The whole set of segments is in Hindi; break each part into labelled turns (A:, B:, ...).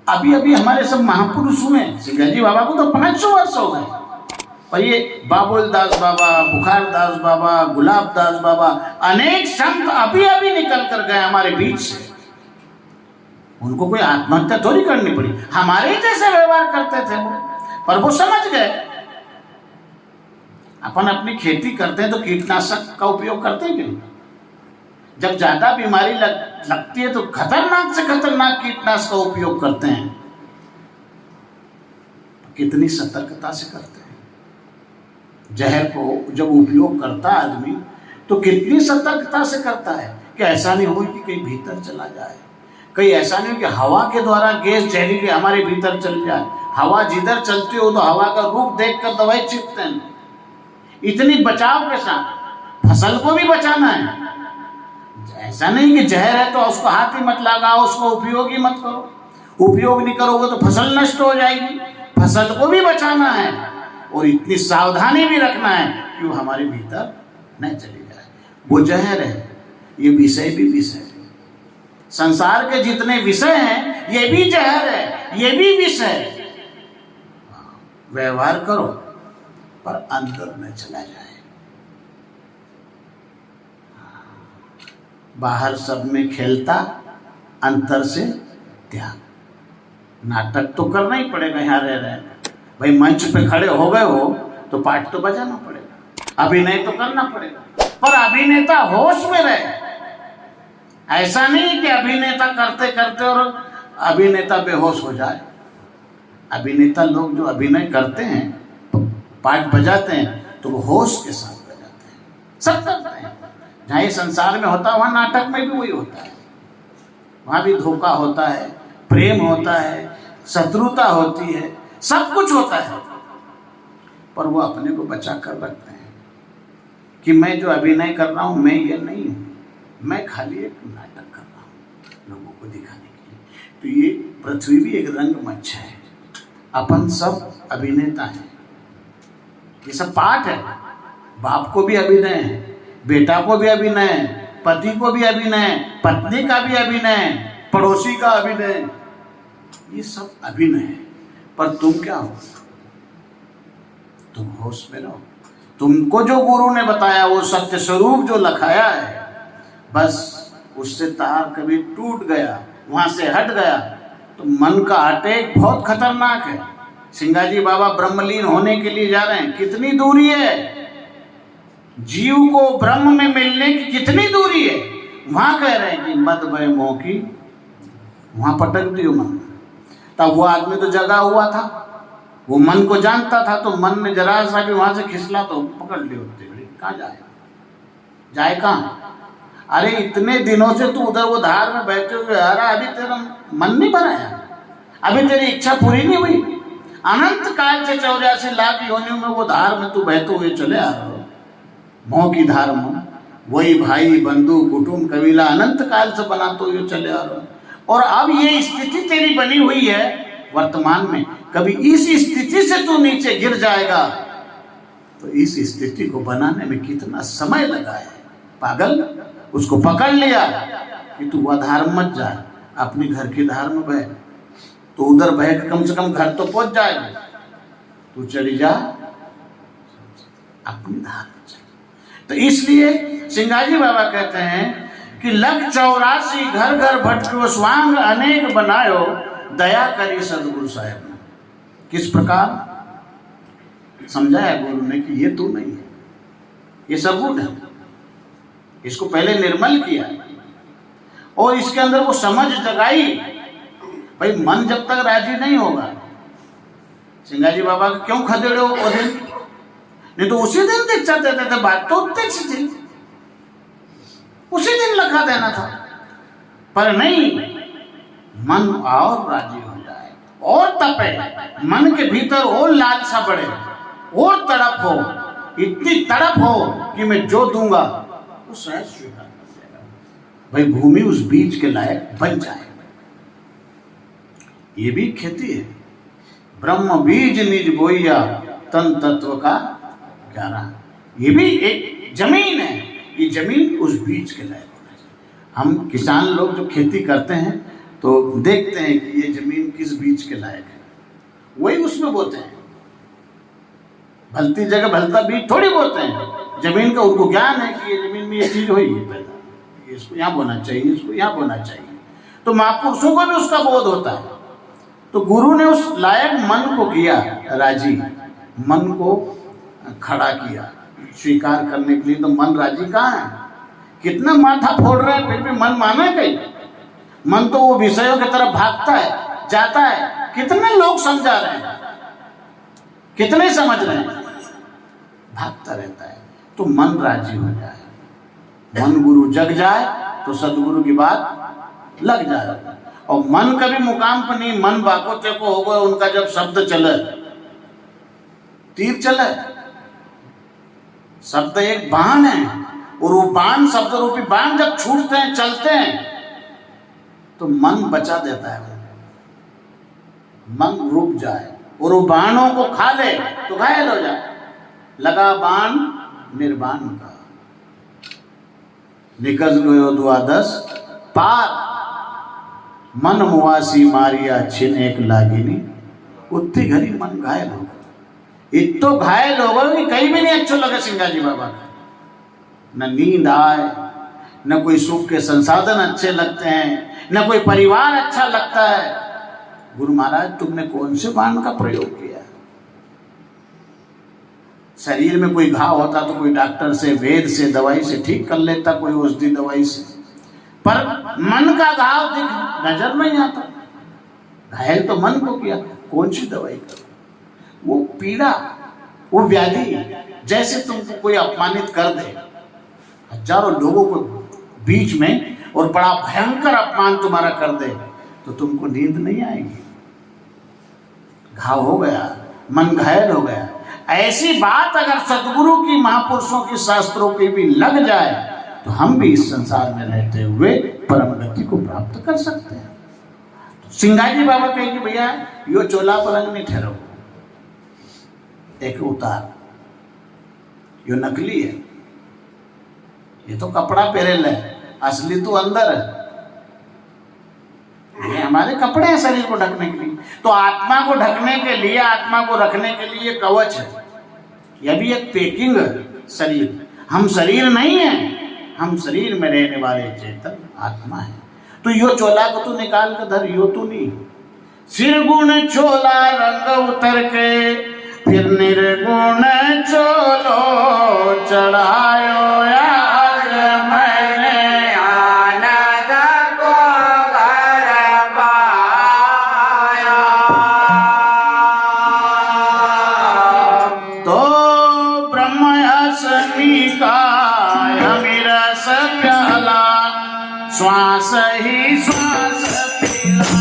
A: अभी अभी हमारे सब महापुरुष हुए, सिंगाजी बाबा को तो 500 वर्ष हो गए, पर ये बाबुल दास बाबा, बुखार दास बाबा, गुलाब दास बाबा, अनेक संत अभी अभी निकल कर गए हमारे बीच से। उनको कोई आत्महत्या थोड़ी करनी पड़ी, हमारे जैसे व्यवहार करते थे वो, पर वो समझ गए। अपन अपनी खेती करते हैं तो कीटनाशक का उपयोग करते हैं क्यों? जब ज्यादा बीमारी लगती है तो खतरनाक से खतरनाक कीटनाशक का उपयोग करते हैं। कितनी सतर्कता से करते हैं। जहर को जब उपयोग करता है आदमी तो कितनी सतर्कता से करता है कि ऐसा नहीं हो कि कहीं भीतर चला जाए, कहीं ऐसा नहीं हो कि हवा के द्वारा गैस जहरीली हमारे भीतर चल जाए। हवा जिधर चलती हो तो हवा का रुख देखकर दवाई छिड़कते हैं। इतनी बचाव के साथ फसल को भी बचाना है। ऐसा नहीं कि जहर है तो उसको हाथ ही मत लगाओ, उसको उपयोग ही मत करो। उपयोग नहीं करोगे तो फसल नष्ट हो जाएगी। फसल को भी बचाना है और इतनी सावधानी भी रखना है कि वो हमारे भीतर न चली जाए। वो जहर है, ये विषय भी विषय है। संसार के जितने विषय हैं ये भी जहर है, ये भी विष है। व्यवहार करो पर अंदर न चला जाए। बाहर सब में खेलता, अंतर से त्याग। नाटक तो करना ही पड़ेगा। यहाँ रह रहे भाई, मंच पे खड़े हो गए हो तो पाठ तो बजाना पड़ेगा, अभिनय तो करना पड़ेगा, पर अभिनेता होश में रहे। ऐसा नहीं कि अभिनेता करते करते और अभिनेता बेहोश हो जाए। अभिनेता लोग जो अभिनय करते हैं, पाठ बजाते हैं, तो वो होश के साथ बजाते हैं, सब करते हैं। जहाँ ये संसार में होता है वहाँ नाटक में भी वही होता है। वहाँ भी धोखा होता है, प्रेम होता है, शत्रुता होती है, सब कुछ होता है, पर वो अपने को बचा कर रखते हैं कि मैं जो अभिनय कर रहा हूँ मैं ये नहीं हूँ, मैं खाली एक नाटक कर रहा हूँ लोगों को दिखाने के लिए। तो ये पृथ्वी भी एक रंगमंच है, अपन सब अभिनेता हैं। ये सब पाठ है। बाप को भी अभिनय है, बेटा को भी अभिनय, पति को भी अभिनय, पत्नी का भी अभिनय, पड़ोसी का अभिनय, ये सब अभिनय है। पर तुम क्या हो? तुम होश में रहो। तुमको जो गुरु ने बताया वो सत्य स्वरूप जो लखाया है, बस उससे तार कभी टूट गया, वहां से हट गया तो मन का अटैक बहुत खतरनाक है। सिंगाजी बाबा ब्रह्मलीन होने के लिए जा रहे हैं, कितनी दूरी है। जीव को ब्रह्म में मिलने की कितनी दूरी है। वहां कह रहे हैं कि मद भय मोह की, वहां पटक दियो मन। तब वो आदमी तो जगा हुआ था, वो मन को जानता था, तो मन ने जरा सा भी वहां से खिसला तो पकड़ लियो। कहाँ जाए, जाए कहाँ? अरे इतने दिनों से तू उधर वो धार में बैठे हुए, अरे अभी तेरा मन नहीं भरा है, अभी तेरी इच्छा पूरी नहीं हुई। अनंत काल से 84 लाख योनियों में वो धार में तू बहते हुए चले आ रहे हो, मोह की धार में। वही भाई बंधु कुटुंब कबीला अनंत काल से बनाते हुए चले आ रहे हो, और अब ये स्थिति तेरी बनी हुई है वर्तमान में। कभी इस स्थिति से तू नीचे गिर जाएगा तो इस स्थिति को बनाने में कितना समय लगा है। पागल, उसको पकड़ लिया कि तू वह धार मत जा, अपनी घर की धार में बह। तो उधर बह के कम से कम घर तो पहुंच जाएगा। तू चली जा अपनी धार में चल। तो इसलिए सिंगाजी बाबा कहते हैं कि लग 84 घर घर भटको स्वांग अनेक बनायो, दया करी सदगुरु साहेब ने। किस प्रकार समझाया गुरु ने कि ये तू नहीं है, ये सगुण है। इसको पहले निर्मल किया और इसके अंदर वो समझ जगाई। भाई मन जब तक राजी नहीं होगा, सिंगाजी बाबा क्यों खदेड़े हो वो दिन? नहीं तो उसी दिन दीक्षा देते थे, बात तो उत्ते थी, उसी दिन लखा देना था। पर नहीं, मन और राजी हो जाए और तपे, मन के भीतर और लालसा बढ़े और तड़प हो, इतनी तड़प हो कि मैं जो दूंगा वो सहज स्वीकार कर लेगा। भाई भूमि उस बीज के लायक बन जाए। ये भी खेती है। ब्रह्म बीज निज बोइया, तन तत्व का ग्यारह। ये भी एक जमीन है। ये जमीन उस बीज के लायक होना चाहिए। हम किसान लोग जो खेती करते हैं तो देखते हैं कि ये जमीन किस बीज के लायक है, वही उसमें बोते हैं। भलती जगह भलता बीज थोड़ी बोते हैं। जमीन का उनको ज्ञान है कि ये जमीन में ये चीज हुई है पैदा, इसको यहाँ बोना चाहिए, इसको यहाँ बोना चाहिए। तो महापुरुषों को भी उसका बोध होता है। तो गुरु ने उस लायक मन को किया राजी, मन को खड़ा किया स्वीकार करने के लिए। तो मन राजी कहाँ है? कितना माथा फोड़ रहे हैं, फिर भी मन माना कहीं? मन तो वो विषयों की तरफ भागता है, जाता है। कितने लोग समझा रहे हैं, कितने समझ रहे हैं, भागता रहता है। तो मन राजी हो जाए, मन गुरु जग जाए तो सदगुरु की बात लग जाए। और मन कभी मुकाम पर नहीं, मन बाको तेको हो गए उनका जब शब्द चले, तीर चले। शब्द एक बाण है, और वो बाण, शब्द रूपी बाण जब छूटते हैं, चलते हैं, तो मन बचा देता है। मन रुक जाए और वो बाणों को खा ले तो घायल हो जाए। लगा बाण निर्बाण का, निकल गयो द्वादश पार, मन मुआसी मारिया छिन एक लागिनी। उतनी घड़ी मन घायल हो गया, इतो घायल हो गए कि कहीं भी नहीं अच्छा लगा सिंगाजी बाबा का। न नींद आए, न कोई सुख के संसाधन अच्छे लगते हैं, न कोई परिवार अच्छा लगता है। गुरु महाराज तुमने कौन से बाण का प्रयोग किया? शरीर में कोई घाव होता तो कोई डॉक्टर से, वेद से, दवाई से ठीक कर लेता, कोई औषधि दवाई से। पर मन का घाव दिख नजर नहीं आता, घायल तो मन को किया, कौन सी दवाई करो? वो पीड़ा, वो व्याधि, जैसे तुमको कोई अपमानित कर दे, हजारों लोगों को बीच में, और बड़ा भयंकर अपमान तुम्हारा कर दे, तो तुमको नींद नहीं आएगी। घाव हो गया, मन घायल हो गया। ऐसी बात अगर सदगुरु की, महापुरुषों की, शास्त्रों की भी लग जाए तो हम भी इस संसार में रहते हुए परम गति को प्राप्त कर सकते हैं। तो सिंगाजी बाबा कहे कि भैया यो चोला पलंग नहीं ठहरो, एक उतार, यो नकली है, ये तो कपड़ा पहरे ले, असली तो अंदर है। ये हमारे कपड़े हैं शरीर को ढकने के लिए। तो आत्मा को ढकने के लिए, आत्मा को रखने के लिए कवच है, यह भी एक पैकिंग है शरीर। हम शरीर नहीं है, हम शरीर में रहने वाले चेतन आत्मा है। तो यो चोला को तू निकाल कर धर, यो तू नहीं। सिर गुण चोला रंग उतर के, फिर निर्गुण चोलो चढ़ायो आज मैंने आनंद को घर पाया। तो ब्रह्म असमी का अमिरस प्याला, श्वास ही श्वास पिला।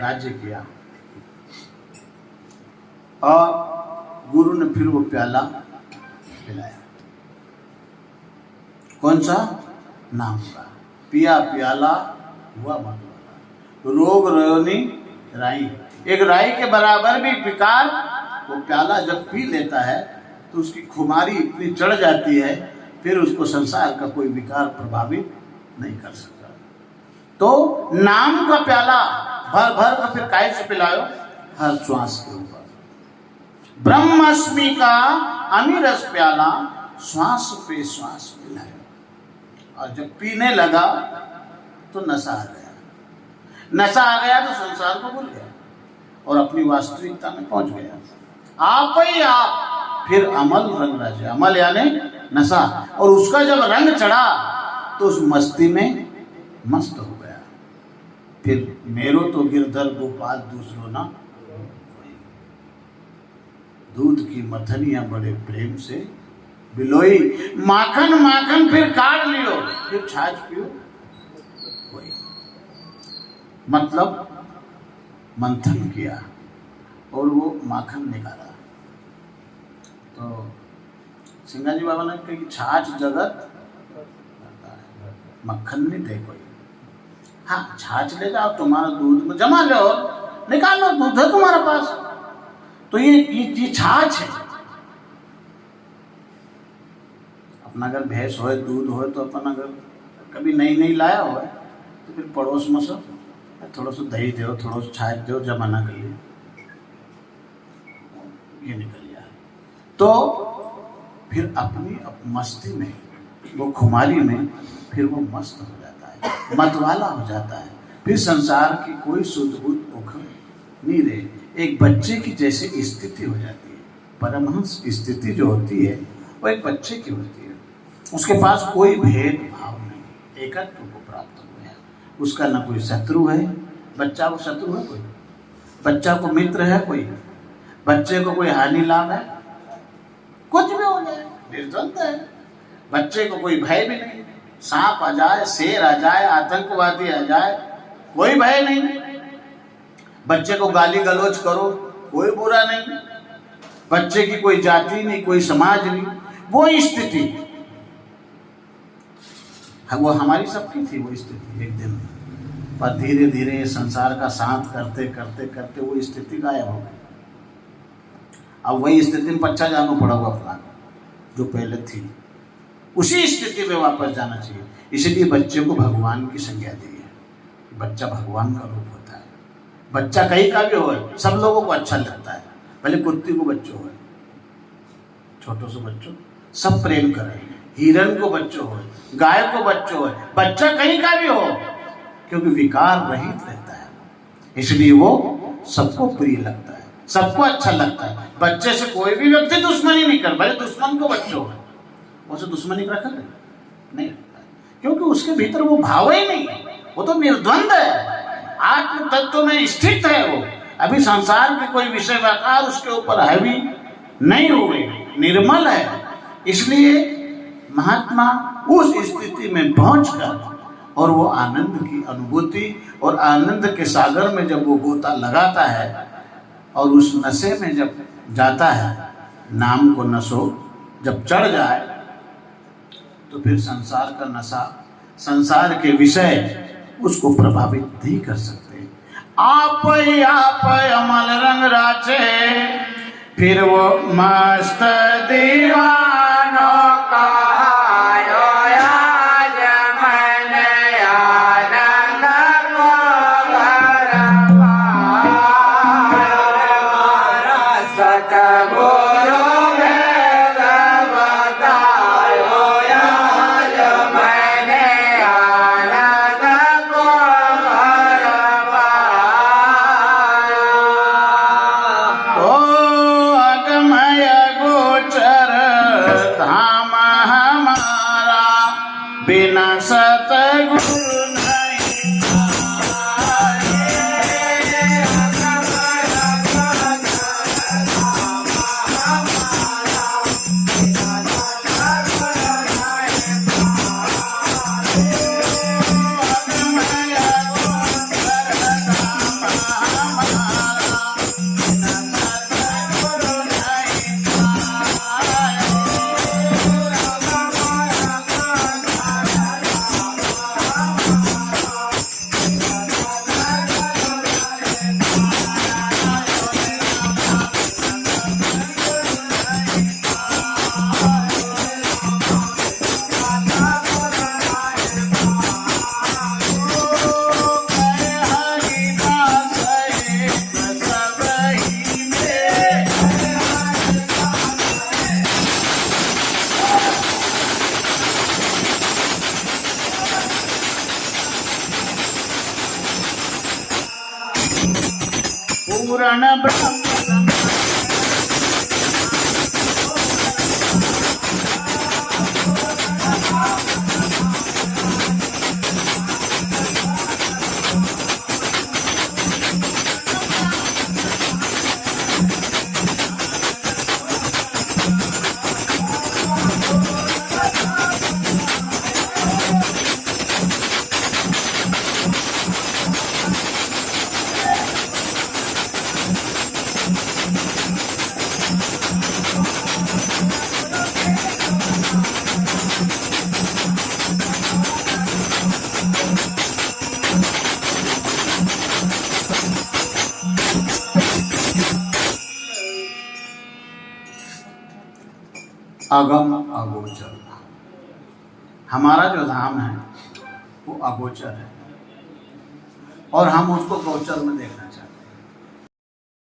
A: राज्य किया। और गुरु ने फिर वो प्याला पिलाया, कौन सा? नाम का। पिया प्याला हुआ मधुवाला, रोग रोनी राई। एक राई के बराबर भी विकार, वो प्याला जब पी लेता है तो उसकी खुमारी इतनी चढ़ जाती है, फिर उसको संसार का कोई विकार प्रभावित नहीं कर सकता। तो नाम का प्याला भर भर का फिर काय से पिलायो? हर श्वास के ऊपर। ब्रह्मस्मि का अमीरस प्याला श्वास पे श्वास पिलायो। और जब पीने लगा तो नशा आ गया। नशा आ गया तो संसार को भूल गया और अपनी वास्तविकता में पहुंच गया। आप ही आप फिर अमल रंग राजे, अमल यानी नशा, और उसका जब रंग चढ़ा तो उस मस्ती में मस्त हो गया। फिर मेरो तो गिरधर गोपाल दूसरो ना, दूध की मथनियां बड़े प्रेम से बिलोई, माखन माखन फिर काट लियो, फिर छाछ पियो। वही मतलब मंथन किया और वो माखन निकाला। तो सिंगाजी बाबा ने कहा कि छाछ जगत मक्खन नहीं दे कोई। हाँ, छाछ ले जाओ, तुम्हारा दूध में जमा लो, निकाल लो, दूध है तुम्हारे पास। तो ये छाछ है। अपना अगर भैंस हो, दूध हो, तो अपन अगर कभी नहीं लाया हो तो फिर पड़ोस में से थोड़ा सा दही दो, थोड़ा सा छाछ दो, जमाना कर लिए, ये निकल गया। तो फिर अपनी मस्ती में, वो खुमारी में, फिर वो मस्त हो जाता है, मतवाला हो जाता है। फिर संसार की कोई शुद्ध बुद्ध उखड़ नहीं रहे। एक बच्चे की जैसे स्थिति हो जाती है। परमहंस स्थिति जो होती है वो एक बच्चे की होती है। उसके पास कोई भेदभाव नहीं, एकत्व को प्राप्त हो गया। उसका न कोई शत्रु है, बच्चा को शत्रु है कोई, बच्चा को मित्र है कोई, बच्चे को कोई हानि लाभ है, कुछ भी हो जाए निर्द्वंद है। बच्चे को कोई भय भी नहीं, सांप आ जाए, शेर आ जाए, आतंकवादी आ जाए, कोई भय नहीं। बच्चे को गाली गलौज करो, कोई बुरा नहीं। बच्चे की कोई जाति नहीं, कोई समाज नहीं, वो स्थिति वो हमारी सबकी थी। वो स्थिति एक दिन, पर धीरे धीरे संसार का साथ करते करते करते वो स्थिति गायब हो गई। अब वही स्थिति में बच्चा जाना पड़ेगा अपना, जो पहले थी उसी स्थिति में वापस जाना चाहिए। इसलिए बच्चे को भगवान की संज्ञा दी है। बच्चा भगवान का रूप होता है। बच्चा कहीं का भी हो, सब लोगों को अच्छा लगता है, भले कुत्ती को बच्चों हो, छोटों से बच्चों सब प्रेम करें, हिरण को बच्चों हो, गाय को बच्चों हो, बच्चा कहीं का भी हो, क्योंकि विकार रहित रहता है, इसलिए वो सबको प्रिय लगता है, सबको अच्छा लगता है। बच्चे से कोई भी व्यक्ति दुश्मनी नहीं कर, भले दुश्मन को बच्चों हो, उसे दुश्मनी रखा नहीं रखता, क्योंकि उसके भीतर वो भाव ही नहीं है, वो तो निर्द्वंद है, आत्म तत्व में स्थित है। वो अभी संसार के कोई विषय व्यापार उसके ऊपर हावी नहीं हुए, निर्मल है। इसलिए महात्मा उस स्थिति में पहुंचकर और वो आनंद की अनुभूति और आनंद के सागर में जब वो गोता लगाता है और उस नशे में जब जाता है, नाम को नशो जब चढ़ जाए, तो फिर संसार का नशा, संसार के विषय उसको प्रभावित नहीं कर सकते। आप अमल रंग राचे, फिर वो मस्त दीवानों का बिना सतगुरु नहीं पूर्ण ब्रह्म अगम अगोचर। हमारा जो धाम है वो अगोचर है और हम उसको गोचर में देखना चाहते हैं।